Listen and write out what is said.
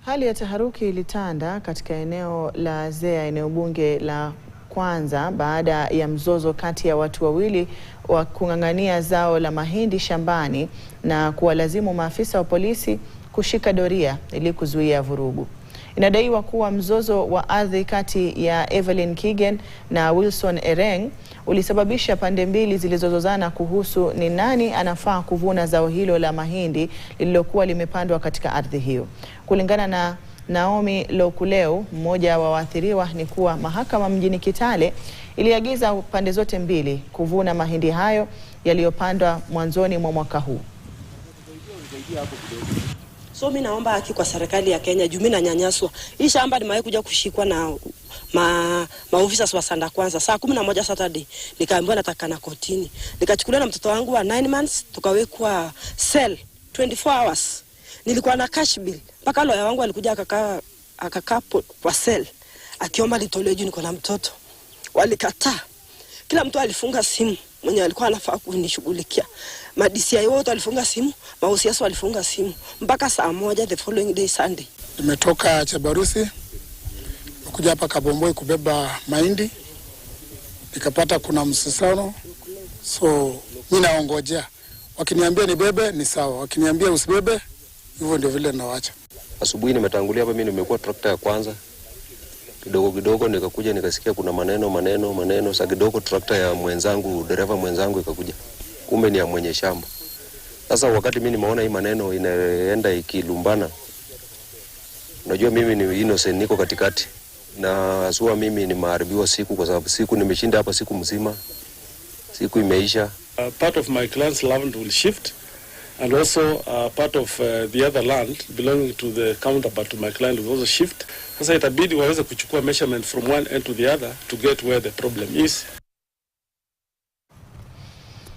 Hali ya taharuki ilitanda katika eneo la Nzoia, eneo bunge la kwanza, baada ya mzozo kati ya watu wawili wa kung'ang'ania zao la mahindi shambani na kuwalazimu maafisa wa polisi kushika doria ili kuzuia vurugu. Inadaiwa kuwa mzozo wa ardhi kati ya Evelyn Kigen na Wilson Ereng ulisababisha pande mbili zilizozozana kuhusu ni nani anafaa kuvuna zao hilo la mahindi lililokuwa limepandwa katika ardhi hiyo. Kulingana na Naomi Lokuleu, mmoja wa waathiriwa, ni kuwa mahakama mjini Kitale iliagiza pande zote mbili kuvuna mahindi hayo yaliyopandwa mwanzoni mwa mwaka huu. So mimi naomba haki kwa serikali ya Kenya, juu mimi nanyanyaswa. Hii shamba nimewahi kuja kushikwa na maofisa wa sanda kwanza saa 11 Saturday. Nikaambiwa nataka na kotini. Nikachukuliwa na mtoto wangu wa 9 months, tukawekwa cell 24 hours. Nilikuwa na cash bill. Mpaka lawyer wangu alikuja akakaa kwa cell akiomba litolewe juu niko na mtoto. Walikataa. Kila mtu alifunga simu mwenye alikuwa anafaa kunishughulikia. DCI wote walifunga simu, mahusiano walifunga simu mpaka saa 1 the following day Sunday. Nimetoka Chabarusi kuja hapa Kabomboi kubeba mahindi. Nikapata kuna msisano. So mimi naongojea. Wakiniambia nibebe ni sawa, wakiniambia usibebe hivyo ndio vile nawacha. Asubuhi nimetangulia hapa, mimi nimekuwa trakta ya kwanza. Kidogo nikakuja nikasikia kuna maneno sasa kidogo trakta ya mwenzangu, dereva mwenzangu ikakuja. Kumbe ni ya mwenye shamba. Sasa wakati mimi nimeona hii maneno inaenda ikilumbana, unajua mimi ni innocent, niko katikati na asua mimi ni maharibiwa siku, kwa sababu siku nimeshinda hapa siku mzima, siku imeisha. Part of my client's land will shift, and also part of the other land belonging to the counterpart to my client will also shift. Sasa itabidi waweze kuchukua measurement from one end to the other to get where the problem is.